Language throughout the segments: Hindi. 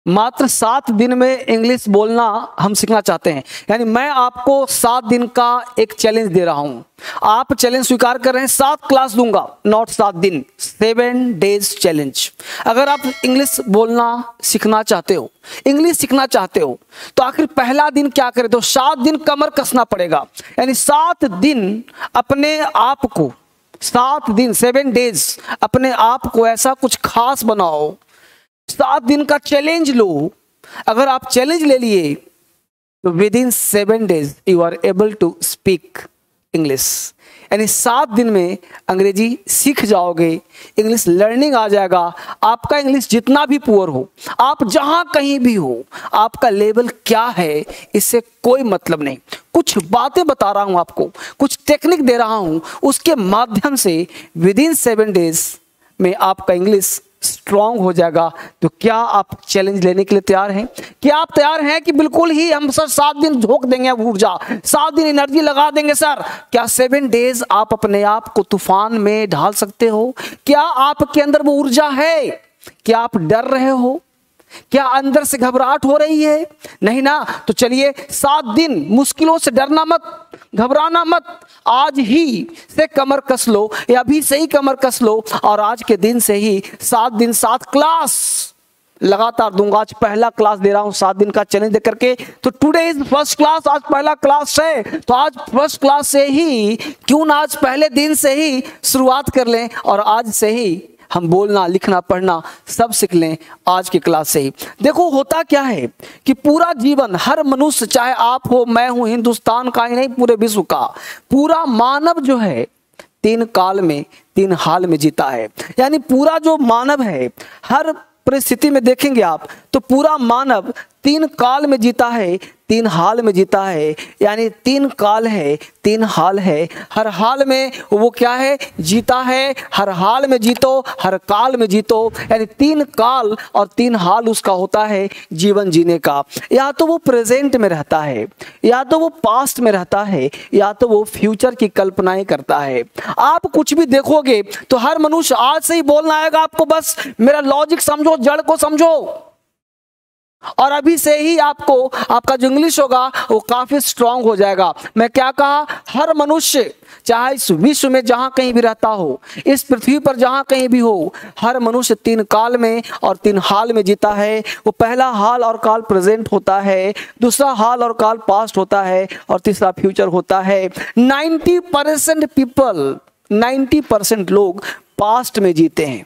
मात्र 7 दिन में इंग्लिश बोलना हम सीखना चाहते हैं। यानी मैं आपको 7 दिन का एक चैलेंज दे रहा हूं। आप चैलेंज स्वीकार कर रहे हैं, 7 क्लास दूंगा, नॉट 7 दिन, 7 डेज चैलेंज। अगर आप इंग्लिश बोलना सीखना चाहते हो, इंग्लिश सीखना चाहते हो, तो आखिर पहला दिन क्या करें? तो 7 दिन कमर कसना पड़ेगा। यानी 7 दिन अपने आप को, 7 दिन 7 डेज अपने आप को ऐसा कुछ खास बनाओ, 7 दिन का चैलेंज लो। अगर आप चैलेंज ले लिए तो within 7 days you are able to speak English. यानी 7 दिन में अंग्रेजी सीख जाओगे, इंग्लिश लर्निंग आ जाएगा। आपका इंग्लिश जितना भी पुअर हो, आप जहां कहीं भी हो, आपका लेवल क्या है इससे कोई मतलब नहीं। कुछ बातें बता रहा हूं आपको, कुछ टेक्निक दे रहा हूं, उसके माध्यम से विद इन 7 डेज में आपका इंग्लिश स्ट्रांग हो जाएगा। तो क्या आप चैलेंज लेने के लिए तैयार हैं? क्या आप तैयार हैं कि बिल्कुल ही हम सर 7 दिन झोंक देंगे ऊर्जा, 7 दिन एनर्जी लगा देंगे सर? क्या 7 डेज आप अपने आप को तूफान में ढाल सकते हो? क्या आपके अंदर वो ऊर्जा है? क्या आप डर रहे हो? क्या अंदर से घबराहट हो रही है? नहीं ना? तो चलिए 7 दिन मुश्किलों से डरना मत, घबराना मत। आज ही से कमर कस लो, या अभी से ही कमर कस लो, और आज के दिन से ही 7 दिन 7 क्लास लगातार दूंगा। आज पहला क्लास दे रहा हूं 7 दिन का चैलेंज देकर के। तो टुडे इज फर्स्ट क्लास, आज पहला क्लास है। तो आज फर्स्ट क्लास से ही क्यों ना आज पहले दिन से ही शुरुआत कर लें, और आज से ही हम बोलना, लिखना, पढ़ना सब सीख लें आज की क्लास से ही। देखो होता क्या है कि पूरा जीवन हर मनुष्य, चाहे आप हो, मैं हूं, हिंदुस्तान का ही नहीं पूरे विश्व का, पूरा मानव जो है 3 काल में 3 हाल में जीता है। यानी पूरा जो मानव है, हर परिस्थिति में देखेंगे आप तो पूरा मानव 3 काल में जीता है, 3 हाल में जीता है। यानी 3 काल है, 3 हाल है। हर हाल में वो क्या है? जीता है। हर हाल में जीतो, हर काल में जीतो। यानी 3 काल और 3 हाल उसका होता है जीवन जीने का। या तो वो प्रेजेंट में रहता है, या तो वो पास्ट में रहता है, या तो वो फ्यूचर की कल्पनाएं करता है। आप कुछ भी देखोगे तो हर मनुष्य आज से ही बोलना आएगा आपको, बस मेरा लॉजिक समझो, जड़ को समझो, और अभी से ही आपको आपका जो इंग्लिश होगा वो काफी स्ट्रांग हो जाएगा। मैं क्या कहा? हर मनुष्य, चाहे इस विश्व में जहां कहीं भी रहता हो, इस पृथ्वी पर जहां कहीं भी हो, हर मनुष्य 3 काल में और 3 हाल में जीता है। वो पहला हाल और काल प्रेजेंट होता है, दूसरा हाल और काल पास्ट होता है, और तीसरा फ्यूचर होता है। 90% पीपल, 90% लोग पास्ट में जीते हैं।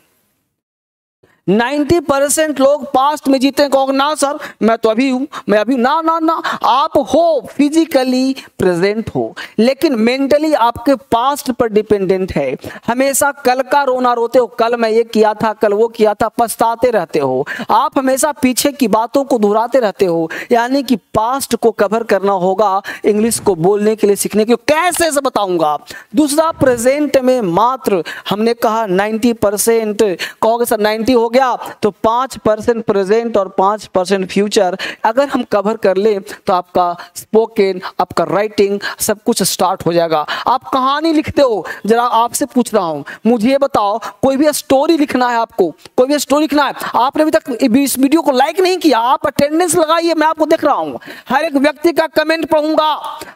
90% लोग पास्ट में जीते हैं। कहोगे ना सर मैं तो अभी हूं, मैं अभी, ना ना ना, आप हो फिजिकली प्रेजेंट हो, लेकिन मेंटली आपके पास्ट पर डिपेंडेंट है। हमेशा कल का रोना रोते हो, कल मैं ये किया था, कल वो किया था, पछताते रहते हो। आप हमेशा पीछे की बातों को दोहराते रहते हो। यानी कि पास्ट को कवर करना होगा इंग्लिश को बोलने के लिए, सीखने के लिए। कैसे से बताऊंगा? दूसरा, प्रेजेंट में मात्र हमने कहा 90%। कहोगे सर 90 हो गया, तो 5% प्रेजेंट और 5% फ्यूचर अगर हम कवर कर ले तो आपका स्पोकन, आपका राइटिंग सब कुछ स्टार्ट हो जाएगा। आप कहानी लिखते हो, जरा आपसे पूछ रहा हूं, मुझे ये बताओ, कोई भी स्टोरी लिखना है आपको, कोई भी स्टोरी लिखना है, आपने अभी तक इस वीडियो को लाइक नहीं किया, आप अटेंडेंस लगाइए, मैं आपको देख रहा हूं। हर एक व्यक्ति का कमेंट पढ़ूंगा,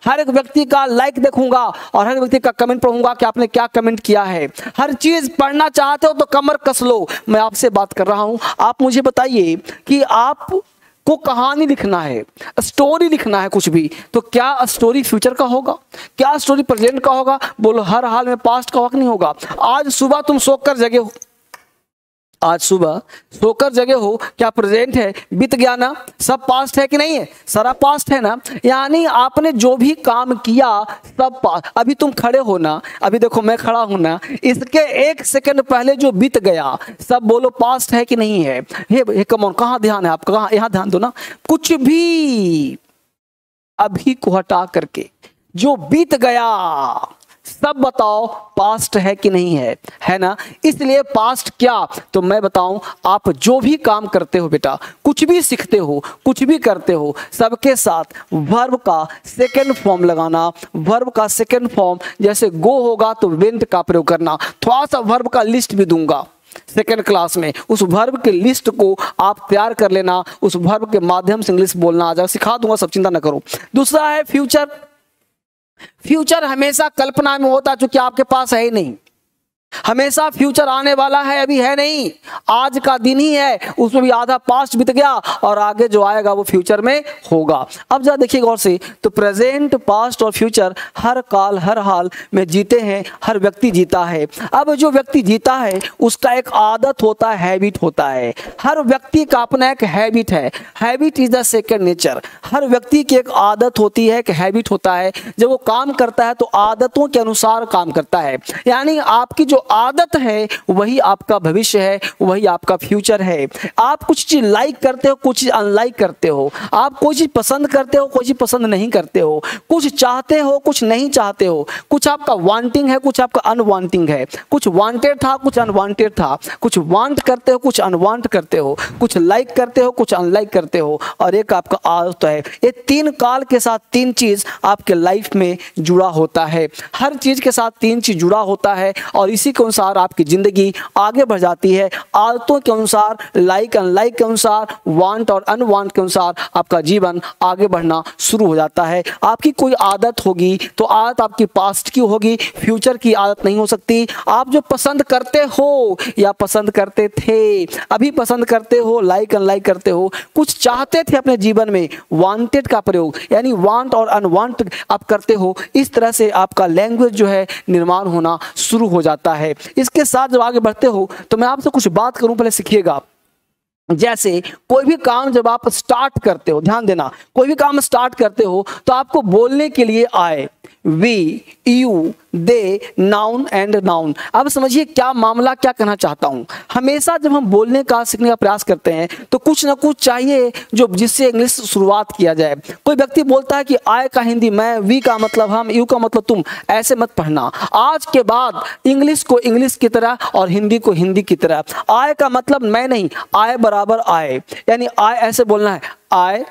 हर एक व्यक्ति का लाइक देखूंगा, और हर व्यक्ति का कमेंट पढ़ूंगा कि आपने क्या कमेंट किया है। हर चीज पढ़ना चाहते हो तो कमर कस लो। मैं आपसे बात कर रहा हूं, आप मुझे बताइए कि आप को कहानी लिखना है, स्टोरी लिखना है कुछ भी, तो क्या स्टोरी फ्यूचर का होगा? क्या स्टोरी प्रेजेंट का होगा? बोलो हर हाल में पास्ट का वक्त नहीं होगा। आज सुबह तुम सोकर जगे हो, आज सुबह सोकर जगे हो, क्या प्रेजेंट है? बीत गया ना? सब पास्ट है कि नहीं है? सारा पास्ट है ना? यानी आपने जो भी काम किया सब पास्ट। अभी तुम खड़े हो ना, अभी देखो मैं खड़ा हूं ना, इसके 1 सेकंड पहले जो बीत गया सब बोलो पास्ट है कि नहीं है? हे कमॉन, कहां ध्यान है आपका? कहां? यहां ध्यान दो ना। कुछ भी अभी को हटा करके जो बीत गया सब बताओ पास्ट है कि नहीं है? है ना? इसलिए पास्ट क्या, तो मैं बताऊं, आप जो भी काम करते हो बेटा, कुछ भी सीखते हो, कुछ भी करते हो, सबके साथ वर्ब का सेकंड फॉर्म लगाना। वर्ब का सेकंड फॉर्म, जैसे गो होगा तो वेंट का प्रयोग करना। थोड़ा सा वर्ब का लिस्ट भी दूंगा, सेकेंड क्लास में उस वर्ब के लिस्ट को आप तैयार कर लेना, उस वर्ब के माध्यम से इंग्लिश बोलना आ जाएगा, सिखा दूंगा, सब चिंता ना करो। दूसरा है फ्यूचर। फ्यूचर हमेशा कल्पना में होता है, जो कि आपके पास है ही नहीं। हमेशा फ्यूचर आने वाला है, अभी है नहीं, आज का दिन ही है, उसमें भी आधा पास्ट बीत गया और आगे जो आएगा वो फ्यूचर में होगा। अब जरा देखिए गौर से, तो प्रेजेंट, पास्ट और फ्यूचर हर काल हर हाल में जीते हैं, हर व्यक्ति जीता है। अब जो व्यक्ति जीता है उसका एक आदत होता है, हैबिट होता है। हर व्यक्ति का अपना एक हैबिट है, habit is the second nature. हर व्यक्ति की एक आदत होती है, एक हैबिट होता है। जब वो काम करता है तो आदतों के अनुसार काम करता है, यानी आपकी जो आदत है वही आपका भविष्य है, वही आपका फ्यूचर है। आप कुछ चीज लाइक करते हो, कुछ चीज अनलाइक करते हो। आप कोई चीज पसंद करते हो, कोई चीज पसंद नहीं करते हो। कुछ चाहते हो, कुछ नहीं चाहते हो। कुछ आपका वांटिंग है, कुछ आपका अनवांटिंग है। कुछ वांटेड था, कुछ अनवांटेड था। कुछ वांट करते हो, कुछ अनवांट करते हो। कुछ लाइक करते हो, कुछ अनलाइक करते हो। और एक आपका आदत है। ये तीन काल के साथ तीन चीज आपके लाइफ में जुड़ा होता है। हर चीज के साथ तीन चीज जुड़ा होता है और इसी के अनुसार आपकी जिंदगी आगे बढ़ जाती है। आदतों के अनुसार, लाइक अनलाइक के अनुसार, वांट और अनवांट के अनुसार आपका जीवन आगे बढ़ना शुरू हो जाता है। आपकी कोई आदत होगी तो आदत आपकी पास्ट की होगी, फ्यूचर की आदत नहीं हो सकती। आप जो पसंद करते हो या पसंद करते थे, अभी पसंद करते हो, लाइक अनलाइक करते हो, कुछ चाहते थे अपने जीवन में, वांटेड का प्रयोग यानी वांट और अनवांट आप करते हो। इस तरह से आपका लैंग्वेज जो है निर्माण होना शुरू हो जाता है। इसके साथ जब आगे बढ़ते हो तो मैं आपसे कुछ बात करूं, पहले सीखिएगा। जैसे कोई भी काम जब आप स्टार्ट करते हो, ध्यान देना, कोई भी काम स्टार्ट करते हो तो आपको बोलने के लिए आए, we, you, they, noun and noun. अब समझिए क्या मामला, क्या कहना चाहता हूं। हमेशा जब हम बोलने का सीखने का प्रयास करते हैं तो कुछ ना कुछ चाहिए जो जिससे इंग्लिश शुरुआत किया जाए। कोई व्यक्ति बोलता है कि आय का हिंदी मैं, वी का मतलब हम, यू का मतलब तुम, ऐसे मत पढ़ना। आज के बाद इंग्लिश को इंग्लिश की तरह और हिंदी को हिंदी की तरह। आय का मतलब मैं नहीं, आय बराबर आय, यानी आय ऐसे बोलना है, आय,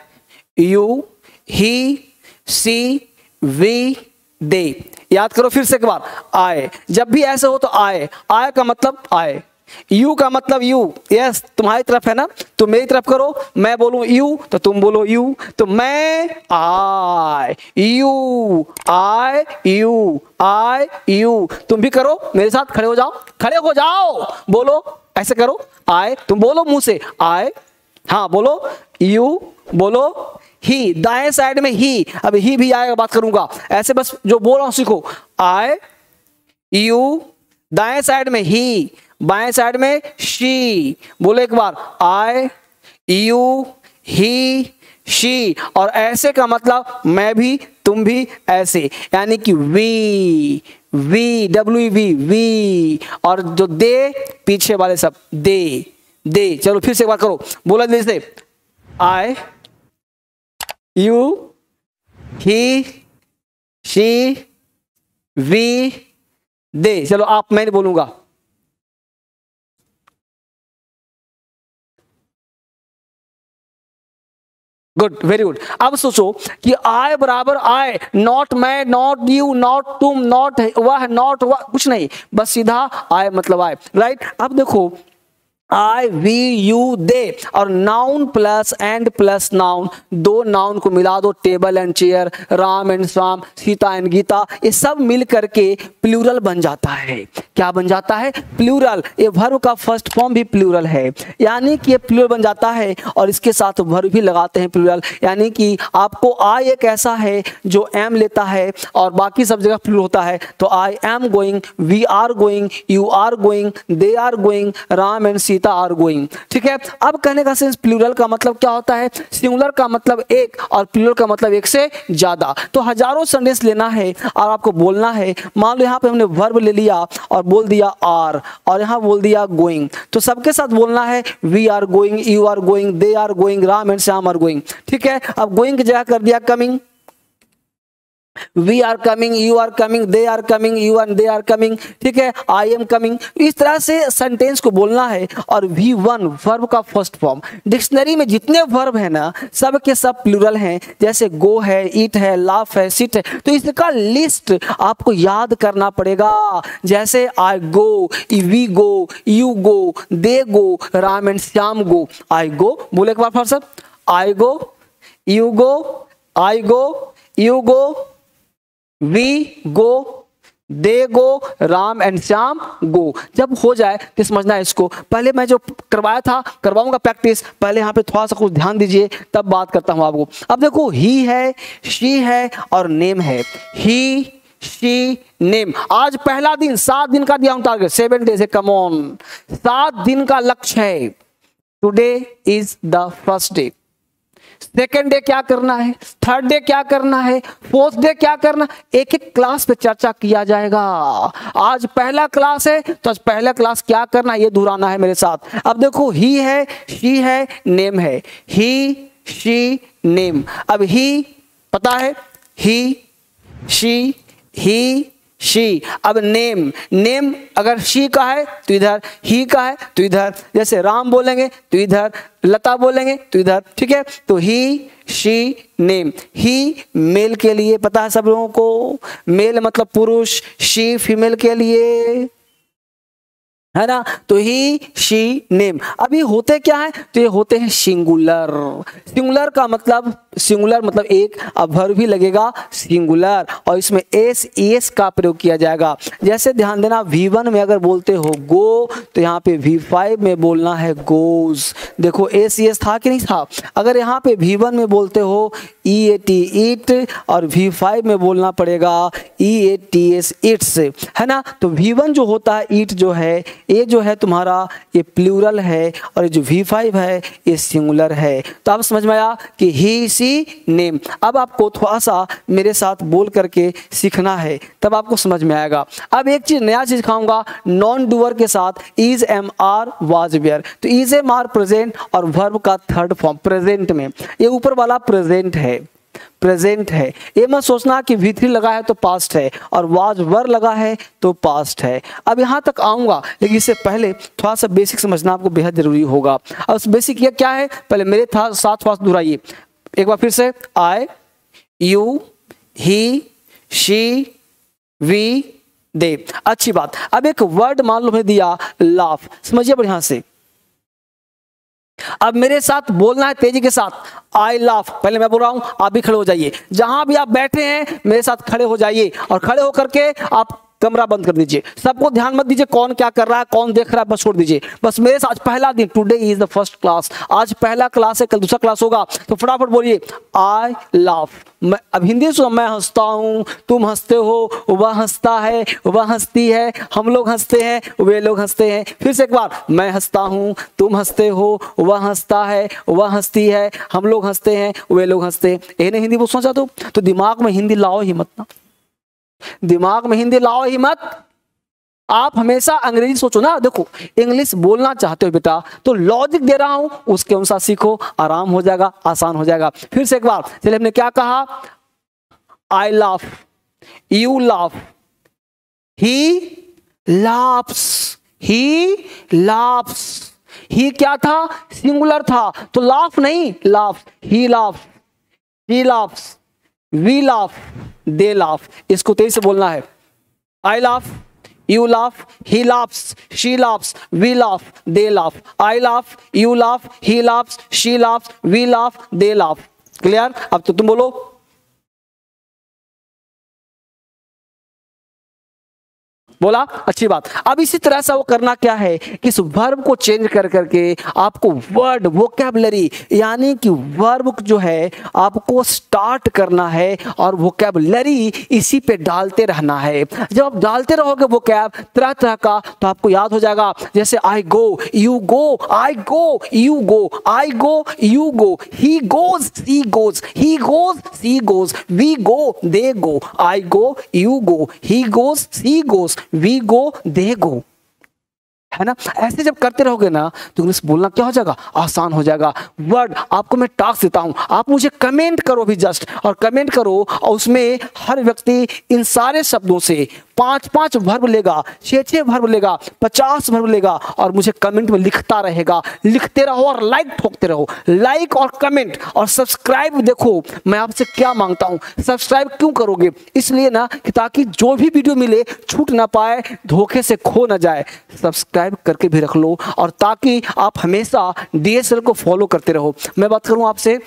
यू, ही, सी, वी, दे। याद करो फिर से एक बार, आए। जब भी ऐसे हो तो आए, आए का मतलब आए, यू का मतलब यू, यस तुम्हारी तरफ है ना, तो मेरी तरफ करो, मैं बोलूं यू तो तुम बोलो यू, तो मैं I, you I, you I, you. तुम भी करो मेरे साथ, खड़े हो जाओ, खड़े हो जाओ, बोलो ऐसे करो, आए, तुम बोलो मुंह से आए, हाँ बोलो, यू बोलो, ही, दाएं साइड में ही, अब ही भी आएगा, बात करूंगा, ऐसे बस जो बोल रहा हूं सीखो, आई, यू, दाएं साइड में ही, बाएं साइड में शी, बोलो एक बार, आई, यू, ही, शी। और ऐसे का मतलब मैं भी तुम भी, ऐसे, यानी कि we, we, W we, we, और जो दे पीछे वाले सब दे, दे। चलो फिर से एक बार करो, बोला जैसे, आई, यू, ही, शी, वी, दे। चलो आप, मैं नहीं बोलूंगा। Good, very good. अब सोचो कि आय बराबर आय, नॉट मैं, नॉट यू, नॉट तुम, नॉट वह, नॉट वह, कुछ नहीं, बस सीधा आय मतलब आय, राइट। अब देखो, आई, वी, यू, दे और noun plus and plus noun, दो नाउन को मिला दो, table and chair, Ram and Shyam, Sita and Gita, ये सब मिल करके प्लूरल बन जाता है। क्या बन जाता है? प्लूरल। ये वर्ब का फर्स्ट फॉर्म भी प्लूरल है, यानी कि ये प्लूरल बन जाता है और इसके साथ वर्ब भी लगाते हैं प्लूरल, यानी कि आपको आई एक ऐसा है जो एम लेता है और बाकी सब जगह प्लूरल होता है। तो I am going, we are going, you are going, they are going, Ram and Sita are going. ठीक है। अब कहने का सेंस, प्लूरल का मतलब क्या होता है? सिंगुलर का मतलब एक और प्लूरल का मतलब एक से ज्यादा। तो हजारों सेंटेंस लेना है और आपको बोलना है। मान लो यहाँ पे हमने वर्ब ले लिया और बोल दिया आर और यहाँ बोल दिया गोइंग, तो सबके साथ बोलना है we are going, you are going, they are going, Ram and Shyam are going. ठीक है। अब गोइंग की जगह कर दिया coming, we are coming, you are coming, they are coming, you and they are coming, ठीक है, आई एम कमिंग। इस तरह से सेंटेंस को बोलना है। और V1 वर्ब का फर्स्ट फॉर्म। डिक्शनरी में जितने वर्ब है ना सब के सब प्लूरल हैं, जैसे गो है, ईट है, लाफ है, सिट है, तो इसका लिस्ट आपको याद करना पड़ेगा। जैसे I go, we go, you go, they go, Ram and Shyam go. I go बोले एक बार फिर सब, I go, you go, I go, you go, we go, they go, Ram and Shyam go. जब हो जाए तो समझना है इसको। पहले मैं जो करवाया था करवाऊंगा प्रैक्टिस, पहले यहाँ पे थोड़ा सा कुछ ध्यान दीजिए तब बात करता हूँ आपको। अब देखो ही है, शी है और नेम है। ही, शी, नेम। आज पहला दिन, 7 दिन का दिया हूं टारगेट, 7 डेज है, कम ऑन, 7 दिन का लक्ष्य है। Today is the first day. Second day क्या करना है, थर्ड डे क्या करना है, फोर्थ डे क्या करना, एक एक क्लास पे चर्चा किया जाएगा। आज पहला क्लास है तो आज पहला क्लास क्या करना है ये दोहराना है मेरे साथ। अब देखो ही है, शी है, नेम है। ही, शी, नेम। अब ही पता है, ही, शी, ही, शी। अब नेम, नेम अगर शी का है तो इधर, ही का है तो इधर। जैसे राम बोलेंगे तो इधर, लता बोलेंगे तो इधर, ठीक है। तो ही, शी, नेम। ही मेल के लिए पता है सब लोगों को, मेल मतलब पुरुष, शी फीमेल के लिए, है ना। तो ही, शी, नेम। अभी होते क्या है, तो ये होते हैं सिंगुलर। सिंगुलर का मतलब, सिंगुलर मतलब एक, अब वर्ब भी लगेगा सिंगुलर और इसमें एस, एस का प्रयोग किया जाएगा। जैसे ध्यान देना, V1 में अगर बोलते हो गो तो यहाँ पे V5 में बोलना है गोज। देखो एस, एस था कि नहीं था। अगर यहाँ पे V1 में बोलते हो EAT ईट और V5 में बोलना पड़ेगा EATS इट्स, है ना। तो V1 जो होता है ईट जो है, ये जो है तुम्हारा ये प्लूरल है और ये जो V5 है ये सिंगुलर है। तो आप समझ में आया कि ही, सी, नेम। अब आपको थोड़ा सा मेरे साथ बोल करके सीखना है तब आपको समझ में आएगा। अब एक चीज नया चीज दिखाऊंगा नॉन डूअर के साथ, is, am, are, was, were. तो इज, एम, आर प्रेजेंट और वर्ब का थर्ड फॉर्म प्रेजेंट में, ये ऊपर वाला प्रेजेंट है, प्रेजेंट है। ये मत सोचना कि V3 लगा है तो पास्ट है और वाज वर लगा है तो पास्ट है। अब यहाँ तक आऊंगा लेकिन इससे पहले थोड़ा सा बेसिक समझना आपको बेहद जरूरी होगा। अब उस बेसिक ये क्या है, पहले मेरे साथ थोड़ा सा दोहराइए एक बार फिर से। आई, यू, ही, शी, वी, दे। अच्छी बात। अब एक वर्ड मान लो मैं दिया लाफ, समझिए बढ़िया से। अब मेरे साथ बोलना है तेजी के साथ, आई लाफ। पहले मैं बोल रहा हूं, आप भी खड़े हो जाइए। जहां भी आप बैठे हैं मेरे साथ खड़े हो जाइए और खड़े होकर के आप कमरा बंद कर दीजिए। सबको ध्यान मत दीजिए कौन क्या कर रहा है, कौन देख रहा है, बस छोड़ दीजिए। बस मेरे साथ पहला दिन, today is the first class, आज पहला क्लास है, कल दूसरा क्लास होगा। तो फटाफट बोलिए आई लाफ। मैं अब हिंदी सुनो, मैं हंसता हूं, तुम हंसते हो, वह हंसता है, वह हंसती है, हम लोग हंसते हैं, वे लोग हंसते हैं। फिर से एक बार, मैं हंसता हूं, तुम हंसते हो, वह हंसता है, वह हंसती है, हम लोग हंसते हैं, वे लोग हंसते हैं। ये नहीं हिंदी बोल सोचा तो दिमाग में हिंदी लाओ ही मत ना, दिमाग में हिंदी लाओ ही मत। आप हमेशा अंग्रेजी सोचो ना। देखो इंग्लिश बोलना चाहते हो बेटा तो लॉजिक दे रहा हूं उसके अनुसार सीखो, आराम हो जाएगा, आसान हो जाएगा। फिर से एक बार, चलिए हमने क्या कहा, I laugh, you laugh, he laughs, he laughs. He क्या था, सिंगुलर था तो लाफ नहीं, laugh. He laugh, he laughs, we laugh, they laugh. इसको तेज से बोलना है, I laugh, you laugh, he laughs, she laughs, we laugh, they laugh. I laugh, you laugh, he laughs, she laughs, we laugh, they laugh. Clear. अब तो तुम बोलो, बोला, अच्छी बात। अब इसी तरह से वो करना क्या है कि इस वर्ब को चेंज कर करके आपको वर्ड वोकैबुलरी यानी कि वर्ब जो है आपको स्टार्ट करना है और वोकैबुलरी इसी पे डालते रहना है। जब आप डालते रहोगे वोकैब तरह तरह का तो आपको याद हो जाएगा। जैसे I go, you go, I go, you go, I go, you go, he goes, she goes, he goes, she goes, we go, they go, I go, you go, he goes, she goes, we go, they go. है ना। ऐसे जब करते रहोगे ना तो इंग्लिश बोलना क्या हो जाएगा, आसान हो जाएगा। वर्ड आपको मैं टास्क देता हूं, आप मुझे कमेंट करो भी जस्ट, और कमेंट करो और उसमें हर व्यक्ति इन सारे शब्दों से 5-5 वर्ब लेगा, 6-6 वर्ब लेगा, 50 वर्ब लेगा और मुझे कमेंट में लिखता रहेगा। लिखते रहो और लाइक ठोकते रहो, लाइक और कमेंट और सब्सक्राइब। देखो मैं आपसे क्या मांगता हूं, सब्सक्राइब क्यों करोगे, इसलिए ना कि ताकि जो भी वीडियो मिले छूट ना पाए, धोखे से खो ना जाए। सब्सक्राइब करके भी रख लो और ताकि आप हमेशा DSL को फॉलो करते रहो। मैं बात करूं आपसे,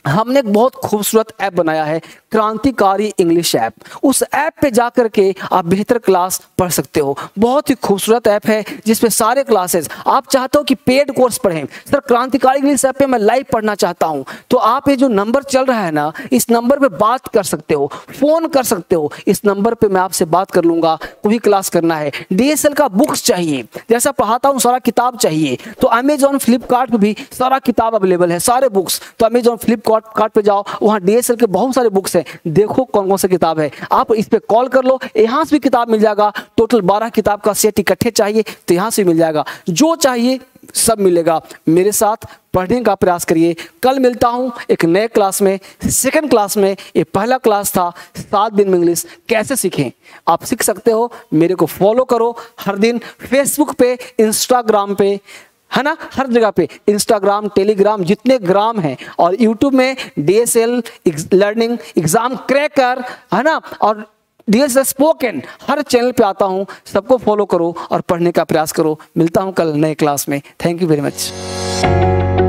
हमने एक बहुत खूबसूरत ऐप बनाया है, क्रांतिकारी इंग्लिश ऐप। उस ऐप पे जाकर के आप बेहतर क्लास पढ़ सकते हो। बहुत ही खूबसूरत ऐप है जिसपे सारे क्लासेस, आप चाहते हो कि पेड कोर्स पढ़ें, सर क्रांतिकारी इंग्लिश ऐप पे मैं लाइव पढ़ना चाहता हूं, तो आप ये जो नंबर चल रहा है ना, इस नंबर पे बात कर सकते हो, फोन कर सकते हो। इस नंबर पे मैं आपसे बात कर लूंगा, कोई क्लास करना है, DSL का बुक्स चाहिए, जैसा पढ़ाता हूं सारा किताब चाहिए, तो अमेजॉन फ्लिपकार्ट पे भी सारा किताब अवेलेबल है, सारे बुक्स। तो अमेजॉन फ्लिपकार्ट पे जाओ, वहां DSL के बहुत सारे बुक्स हैं, देखो कौन कौन सा किताब है, आप इस पे कॉल कर लो, यहां से भी किताब मिल जाएगा। टोटल 12 किताब का सेट इकट्ठे चाहिए तो यहां से मिल जाएगा, जो चाहिए सब मिलेगा। मेरे साथ पढ़ने का प्रयास करिए। कल मिलता हूं एक नए क्लास में, सेकंड क्लास में। ये पहला क्लास था 7 दिन में इंग्लिश कैसे सीखें, आप सीख सकते हो। मेरे को फॉलो करो हर दिन, फेसबुक पे, इंस्टाग्राम पे, है ना, हर जगह पे, इंस्टाग्राम, टेलीग्राम, जितने ग्राम हैं, और यूट्यूब में DSL लर्निंग, एग्जाम क्रैकर, है ना, और DSL स्पोकन, हर चैनल पे आता हूं। सबको फॉलो करो और पढ़ने का प्रयास करो। मिलता हूं कल नए क्लास में। Thank you very much.